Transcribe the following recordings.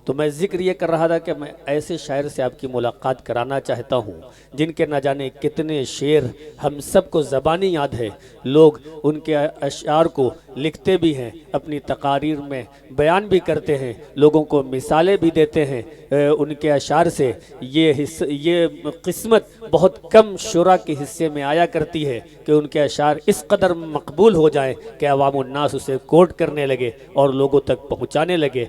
तो मैं जिक्र ये कर रहा था कि मैं ऐसे शायर से आपकी मुलाकात कराना चाहता हूँ जिनके न जाने कितने शेर हम सबको ज़बानी याद है, लोग उनके अशआर को लिखते भी हैं, अपनी तकारीर में बयान भी करते हैं, लोगों को मिसालें भी देते हैं उनके अशआर से। ये किस्मत बहुत कम शुरा के हिस्से में आया करती है कि उनके अशआर इस कदर मकबूल हो जाएं कि अवामुन्नास उसे कोट करने लगे और लोगों तक पहुँचाने लगे।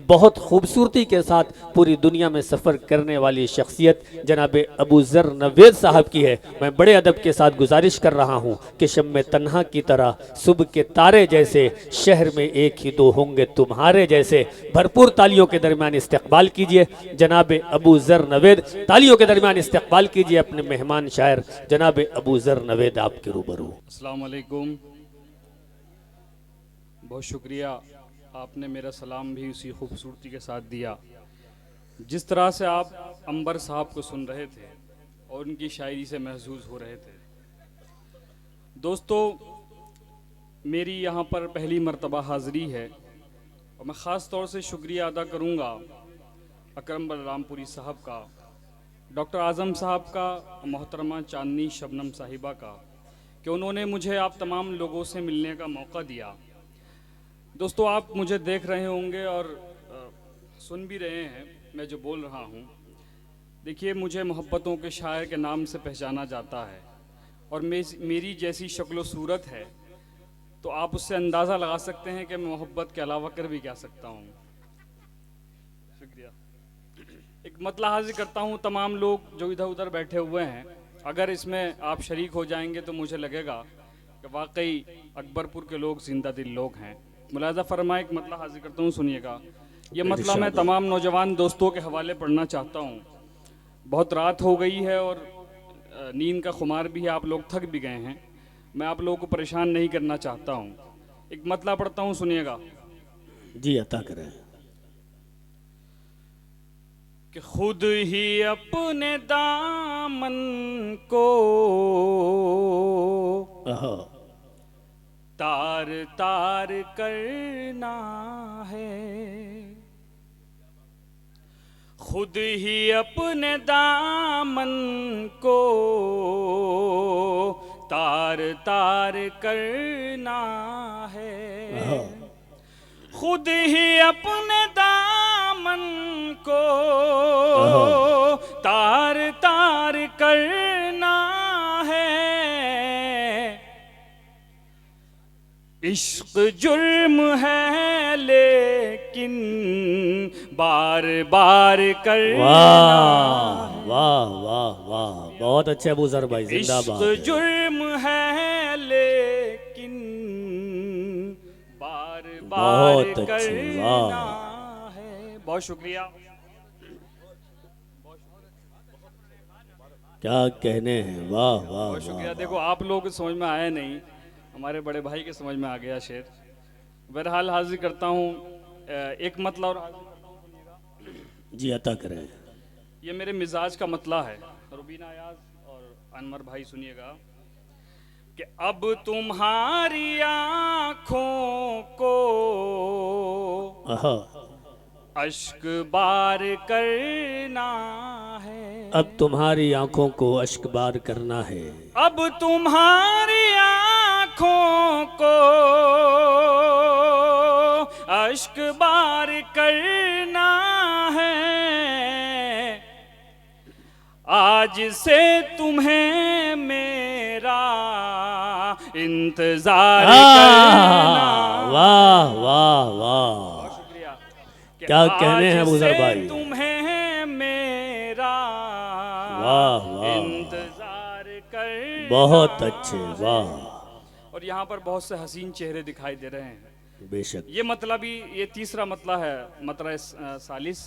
बहुत खूबसूरती के साथ पूरी दुनिया में सफ़र करने वाली शख्सियत जनाब अबू ज़र नवेद साहब की है। मैं बड़े अदब के साथ गुजारिश कर रहा हूँ कि शम्मे तन्हा की तरह सुबह के तारे जैसे शहर में एक ही दो होंगे तुम्हारे जैसे। भरपूर तालियों के दरमियान इस्तकबाल कीजिए जनाब अबू ज़र नवेद, तालियों के दरमियान इस्तकबाल कीजिए अपने मेहमान शायर जनाब अबू ज़र नवेद आपके रूबरू। अस्सलाम वालेकुम, बहुत शुक्रिया, आपने मेरा सलाम भी उसी खूबसूरती के साथ दिया जिस तरह से आप अंबर साहब को सुन रहे थे और उनकी शायरी से महसूस हो रहे थे। दोस्तों, मेरी यहाँ पर पहली मर्तबा हाज़िरी है और मैं ख़ास तौर से शुक्रिया अदा करूँगा अकरम बलरामपुरी साहब का, डॉक्टर आज़म साहब का, मोहतरमा चांदनी शबनम साहिबा का कि उन्होंने मुझे आप तमाम लोगों से मिलने का मौका दिया। दोस्तों, आप मुझे देख रहे होंगे और सुन भी रहे हैं मैं जो बोल रहा हूँ। देखिए, मुझे मोहब्बतों के शायर के नाम से पहचाना जाता है और मेरी जैसी शक्ल सूरत है तो आप उससे अंदाज़ा लगा सकते हैं कि मैं मोहब्बत के अलावा कर भी क्या सकता हूँ। शुक्रिया। एक मतला हाजिर करता हूँ तमाम लोग जो इधर उधर बैठे हुए हैं, अगर इसमें आप शरीक हो जाएंगे तो मुझे लगेगा कि वाकई अकबरपुर के लोग जिंदा दिल लोग हैं। मुलाज़ा फरमाए, एक मतला हाजिर करता हूँ, सुनिएगा। ये मतला मैं तमाम नौजवान दोस्तों के हवाले पढ़ना चाहता हूँ। बहुत रात हो गई है और नींद का खुमार भी है, आप लोग थक भी गए हैं, मैं आप लोगों को परेशान नहीं करना चाहता हूँ। एक मतला पढ़ता हूँ, सुनिएगा। जी अता करें। कि खुद ही अपने दामन को तार तार करना है, खुद ही अपने दामन को तार तार करना है, खुद ही अपने दामन को तार तार करना है। इश्क जुर्म है लेकिन बार बार करना। वाह वाह वाह वाह, बहुत अच्छे अबू ज़र भाई, जिंदाबाद। इश्क जुर्म है लेकिन बार बार बहुत अच्छे, करना वाह। है। बहुत शुक्रिया। क्या कहने हैं, वाह वाह बहुत शुक्रिया। वाह। देखो, आप लोग समझ में आया नहीं, हमारे बड़े भाई के समझ में आ गया शेर। बहरहाल हाजिर करता हूँ एक मतला और हाजिर करता हूँ, सुनिएगा। जी अता करें। ये मेरे मिजाज का मतला है। रुबीना अयाज और अनवर भाई, सुनिएगा। कि अब तुम्हारी आँखों को अश्क बार करना है, अब तुम्हारी आंखों को अश्क बार करना है, अब तुम्हारी आँखों को अश्क बार करना है। आज से तुम्हें मेरा इंतजार करना। वाह वाह वाह, शुक्रिया। क्या कहने हैं अबू ज़र भाई। तुम्हें मेरा वाह वाह, इंतजार करना। बहुत अच्छे, वाह। और यहाँ पर बहुत से हसीन चेहरे दिखाई दे रहे हैं। बेशक। ये मतलब भी, ये तीसरा मतला है, मतला सालिस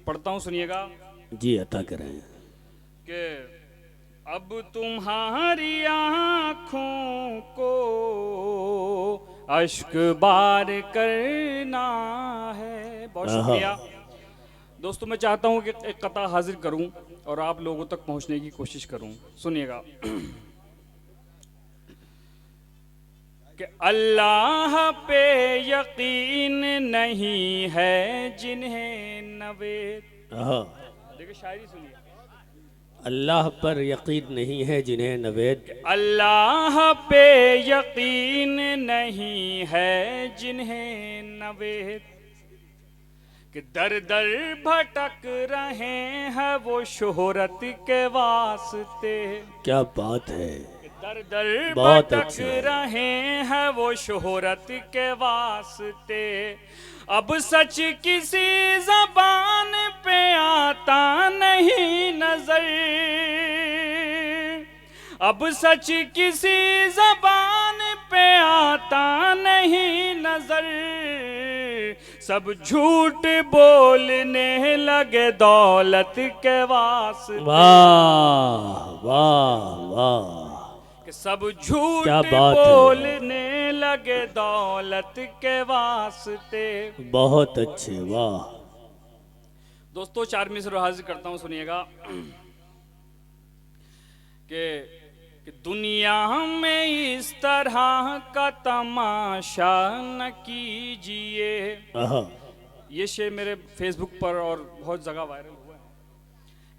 पढ़ता हूँ, सुनिएगा। जी अता करें। कि अब तुम्हारी आँखों को अश्क बार करना है। बहुत शुक्रिया। दोस्तों, मैं चाहता हूँ कि एक कता हाजिर करूँ और आप लोगों तक पहुँचने की कोशिश करूँ, सुनिएगा। कि अल्लाह पे यकीन नहीं है जिन्हें नवेद। हाँ। देखिए शायरी सुनिए। अल्लाह पर यकीन नहीं है जिन्हें नवेद, अल्लाह पे यकीन नहीं है जिन्हें नवेद, कि दर दर भटक रहे हैं वो शोहरत के वास्ते। क्या बात है, दर दर बहुत भटक अच्छा। रहे हैं वो शोहरत के वास्ते। अब सच किसी जबान पे आता नहीं नजर, अब सच किसी जबान पे आता नहीं नजर। सब झूठ बोलने लगे दौलत के वास्ते। वाह वाह वाह, कि सब क्या झूठ बात है, बोलने लगे दौलत के वास्ते। बहुत अच्छे, वाह। दोस्तों 4 मिसर हाजिर करता हूं, सुनिएगा। कि दुनिया में इस तरह का तमाशा न कीजिए। आहा, ये शेर मेरे फेसबुक पर और बहुत जगह वायरल हुआ है।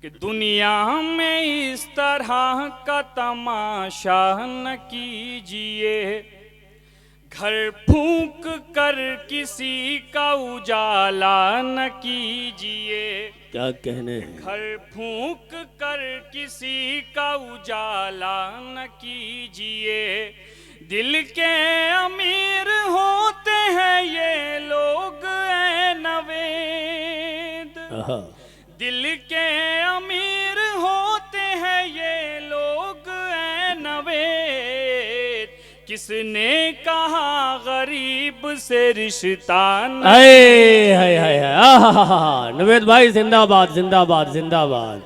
कि दुनिया में इस तरह का तमाशा न कीजिए, घर फूंक कर किसी का उजाला न कीजिए। क्या कहने हैं, घर फूंक कर किसी का उजाला न कीजिए। दिल के अमीर होते हैं ये लोग ऐ नवेद, आहा, दिल के अमीर होते हैं ये लोग ऐ नवेद। किसने कहा गरीब से रिश्ता आए हाय हाय हाय, आहा, नवेद भाई जिंदाबाद जिंदाबाद जिंदाबाद,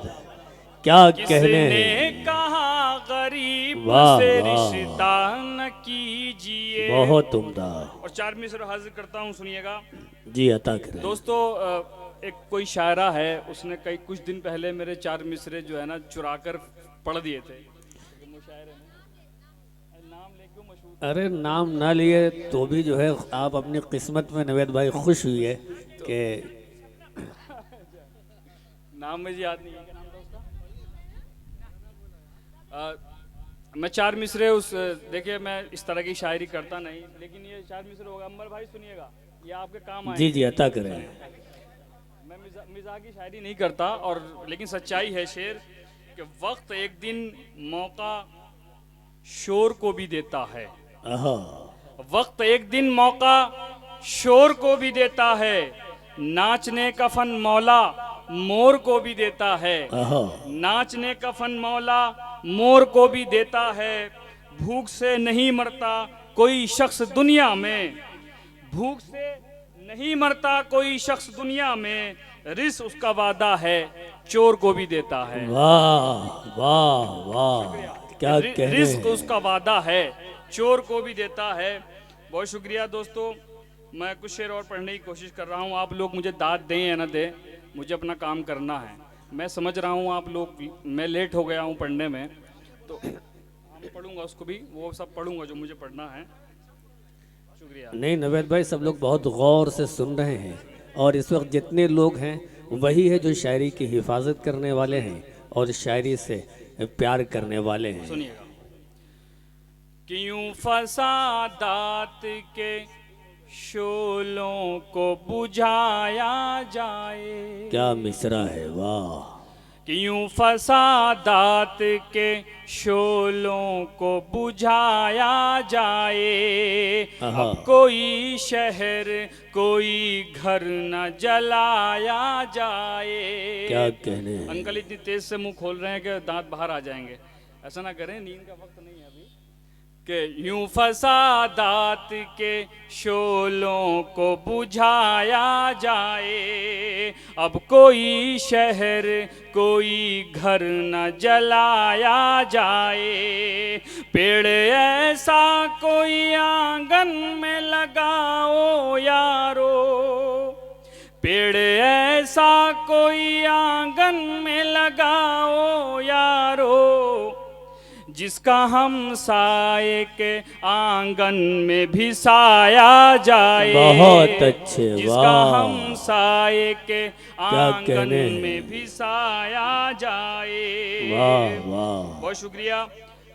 क्या कहने किसने हैं, कहा गरीब वाह, से वाह। रिश्ता न कीजिए। बहुत उम्दा। और 4 मिसर हाजिर करता हूँ, सुनिएगा। जी अता करें। दोस्तों एक कोई शायरा है, उसने कुछ दिन पहले मेरे 4 मिसरे जो है ना चुरा कर पढ़ दिए थे। नाम लेके मशहूर, अरे नाम ना लिए तो भी जो है आप अपनी किस्मत में नवेद भाई खुश हुई है कि नाम मुझे याद नहीं है, क्या नाम था उसका। मैं 4 मिसरे उस, देखिए मैं इस तरह की शायरी करता नहीं, लेकिन ये 4 मिसरे होगा। अम्बर भाई सुनिएगा, ये आपके काम आए। जी जी अता करें। मैं मिजाज की शायरी नहीं करता, और लेकिन सच्चाई है शेर कि वक्त एक दिन मौका शोर को भी देता है। आहा, वक्त एक दिन मौका शोर को भी देता है। नाचने का फन मौला मोर को भी देता है। आहा, नाचने का फन मौला मोर को भी देता है। भूख से नहीं मरता कोई शख्स दुनिया में, भूख से नहीं मरता कोई शख्स दुनिया में। रिस्क उसका वादा है चोर को भी देता है। वाह वाह वाह, क्या कहने रिस्क हैं। उसका वादा है चोर को भी देता है। बहुत शुक्रिया दोस्तों, मैं कुछ शेर और पढ़ने की कोशिश कर रहा हूँ। आप लोग मुझे दाद दें या ना दें, मुझे अपना काम करना है। मैं समझ रहा हूँ आप लोग, मैं लेट हो गया हूँ पढ़ने में, तो मैं पढ़ूंगा उसको भी, वो सब पढ़ूंगा जो मुझे पढ़ना है। शुक्रिया। नहीं नवेद भाई, सब लोग बहुत गौर से सुन रहे हैं, और इस वक्त जितने लोग हैं वही है जो शायरी की हिफाजत करने वाले हैं और शायरी से प्यार करने वाले हैं। सुनिएगा। क्यों फसादात के शोलों को बुझाया जाए, क्या मिसरा है, वाह। क्यों फसादात के शोलों को बुझाया जाए। आहा। अब कोई शहर कोई घर न जलाया जाए। क्या कहने हैं। अंकल इतनी तेज से मुंह खोल रहे हैं कि दांत बाहर आ जाएंगे, ऐसा ना करें, नींद का वक्त नहीं है अभी। कि यूं फसादात के शोलों को बुझाया जाए। अब कोई शहर कोई घर न जलाया जाए। पेड़ ऐसा कोई आंगन में लगाओ यारो, पेड़ ऐसा कोई आंगन में लगाओ यारो, जिसका हम साए के आंगन में भी साया जाए। बहुत अच्छे, जिसका वाह। हम साए के आंगन कहने हैं। में भी साया जाए। वाह वाह। बहुत शुक्रिया।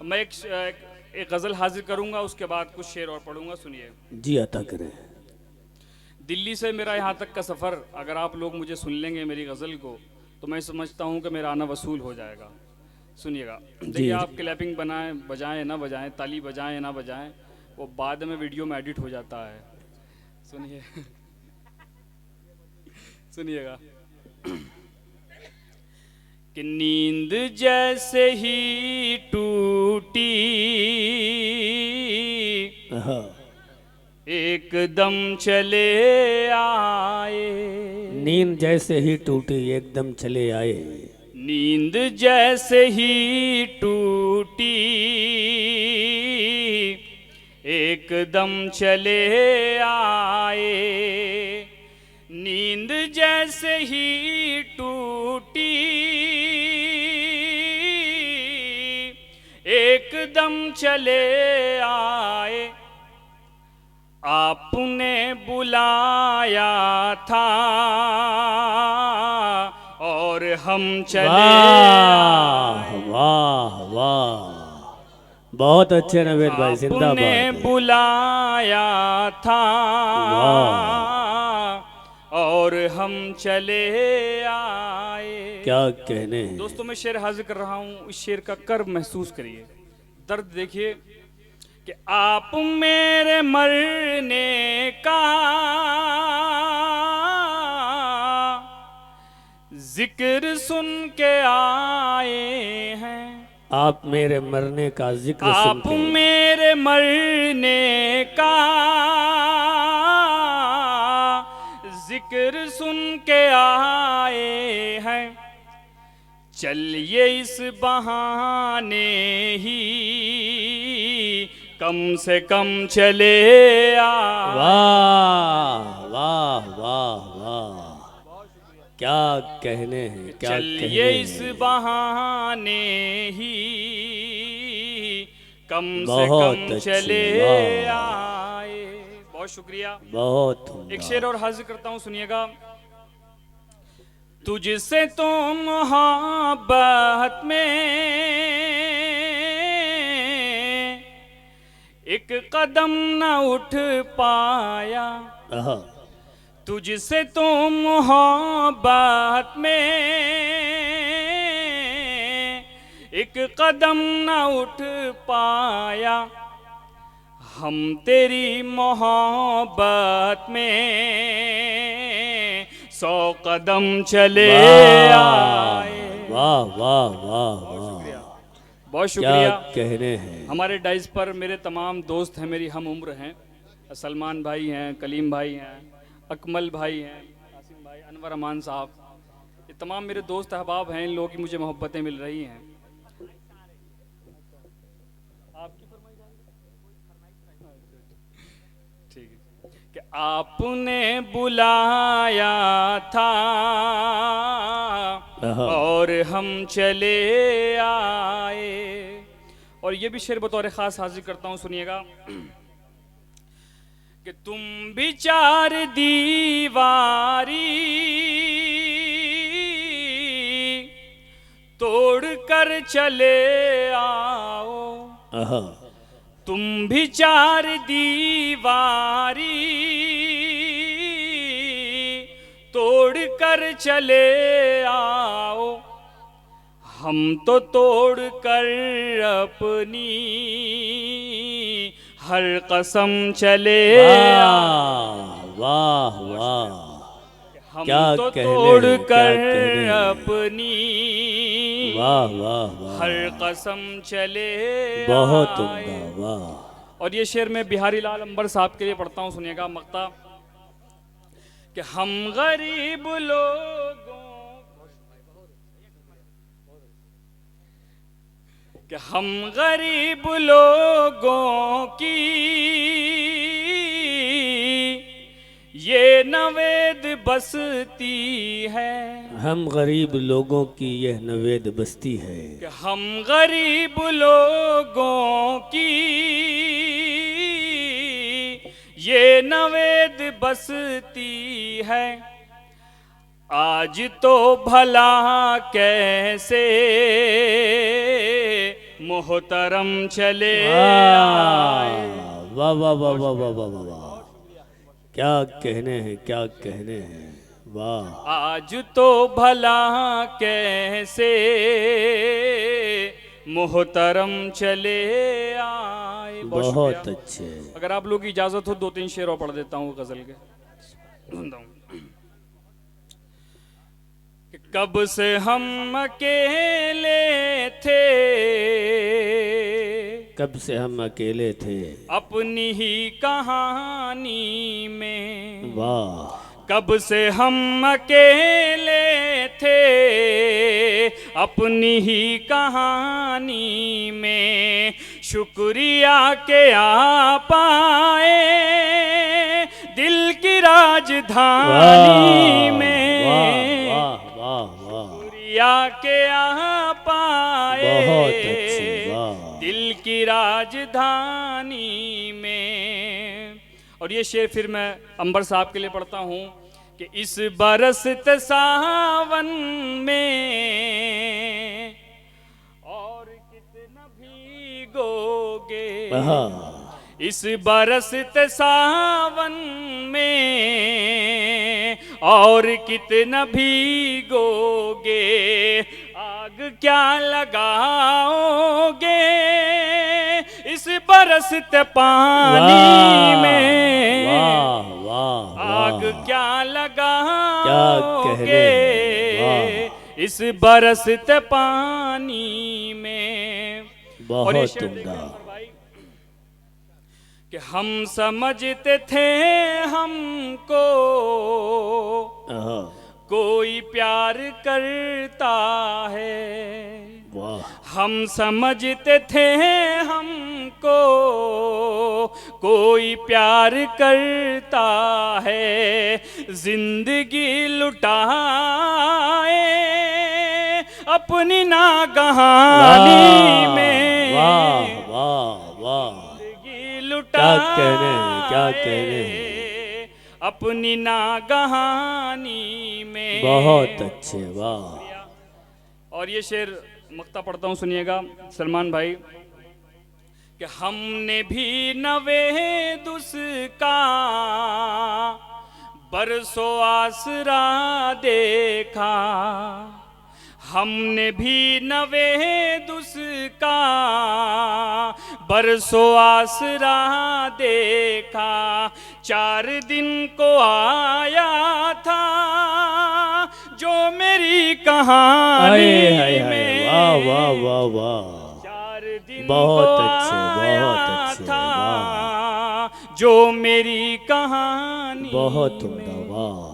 मैं एक गज़ल हाजिर करूंगा, उसके बाद कुछ शेर और पढ़ूंगा, सुनिए। जी अता करें। दिल्ली से मेरा यहाँ तक का सफ़र, अगर आप लोग मुझे सुन लेंगे मेरी गज़ल को, तो मैं समझता हूँ कि मेरा आना वसूल हो जाएगा। सुनिएगा। देखिए, आप क्लैपिंग बनाएं, बजाएं ना बजाएं, ताली बजाएं ना बजाएं, वो बाद में वीडियो में एडिट हो जाता है। सुनिए सुनिएगा। कि नींद जैसे ही टूटी एकदम चले आए। नींद जैसे ही टूटी एकदम चले आए। नींद जैसे ही टूटी एकदम चले आए। नींद जैसे ही टूटी एकदम चले आए। आपने बुलाया था और हम चले वाह वाह वाह। बहुत अच्छे नवेद भाई, जिंदाबाद। आपने बुलाया था और हम चले आए। क्या कहने हैं। दोस्तों, मैं शेर हाजिर कर रहा हूँ, इस शेर का कर्ब महसूस करिए, दर्द देखिए। कि आप मेरे मरने का जिक्र सुन के आए हैं। आप मेरे मरने का जिक्र आप सुन के। मेरे मरने का जिक्र सुन के आए हैं। चलिए इस बहाने ही कम से कम चले आए। वाह वाह वाह वाह। क्या कहने हैं, क्या चलिए कहने इस हैं। बहाने ही कम से बहुत कम अच्छे, चले वाह। आए। बहुत शुक्रिया। बहुत एक उम्दा। शेर और हाजिर करता हूँ, सुनिएगा। तुझसे तो मोहब्बत में एक कदम न उठ पाया। आहा। तुझसे तो मोहब्बत में एक कदम न उठ पाया। हम तेरी मोहब्बत में 100 कदम चले आए। वाह वाह वाह वाह। बहुत क्या शुक्रिया। कहने हैं। हमारे डाइस पर मेरे तमाम दोस्त हैं, मेरी हम उम्र हैं। सलमान भाई हैं, कलीम भाई हैं, अकमल भाई हैं, कासिम भाई, अनवर अमान साहब, ये तमाम मेरे दोस्त अहबाब हैं। इन लोगों की मुझे मोहब्बतें मिल रही हैं। आपकी फरमाइश ठीक है। कि आपने बुलाया था और हम चले आए। और ये भी शेर बतौर खास हाजिर करता हूँ, सुनिएगा। कि तुम भी चार दीवारी तोड़ कर चले आओ। तुम भी चार दीवारी तोड़ कर चले आओ। हम तो तोड़ कर अपनी हर कसम चले वाह वाह वाह। हम क्या तो कहने तोड़ हैं, क्या कर कहने हैं। अपनी वाह वाह वाह। हर कसम चले बहुत आए। उम्दा, वाह। और ये शेर मैं बिहारी लाल अंबर साहब के लिए पढ़ता हूँ, सुनिएगा। मक्ता। कि हम गरीब लोगों कि हम गरीब लोगों की ये नवेद बसती है, हम गरीब लोगों की यह नवेद बस्ती है। कि हम गरीब लोगों की ये नवेद बसती है। आज तो भला कैसे मोहतरम चले आए। वाह वाह वाह वाह वाह वाह वाह वाह, क्या कहने हैं, क्या कहने हैं, वाह। आज तो भला कैसे मोहतरम चले आए। बहुत शुक्रिया। अच्छे। अगर आप लोग की इजाजत हो 2-3 शेर और पढ़ देता हूँ गजल के। सुनता हूँ। कि कब से हम अकेले थे, कब से हम अकेले थे, अपनी ही कहानी में। वाह। कब से हम अकेले थे, अपनी ही कहानी में। शुक्रिया के आ पाए दिल की राजधानी में। वाह वाह वाह, शुक्रिया के आ पाए बहुत अच्छे, वाह। दिल की राजधानी में। और ये शेर फिर मैं अंबर साहब के लिए पढ़ता हूँ कि इस बरसते सावन में और कितना भीगोगे। इस बरसते सावन में और कितना भीगोगे। आग क्या लगाओगे इस बरसते पानी में। वाह वाह, आग क्या लगाओगे इस बरसते पानी में। और ये बहुत शेर देखिए उम्दा। अंबर भाई, कि हम समझते थे हमको कोई प्यार करता है। वाह। हम समझते थे हमको कोई प्यार करता है। जिंदगी लुटाए अपनी नागहानी में। वाह वाह वाह, क्या कहने हैं, क्या कहने हैं, अपनी नागहानी में। बहुत अच्छे, वाह। और ये शेर मक्ता पढ़ता हूँ, सुनिएगा सलमान भाई। कि हमने भी नवेद उसका बरसों आसरा देखा। हमने भी नवेद उसका बरसों आसरा देखा। 4 दिन को आया था जो मेरी कहानी में। वाह वाह वाह वाह, 4 दिन बहुत को अच्छे, आया बहुत अच्छे, था वाह। जो मेरी कहानी बहुत उम्दा, वाह।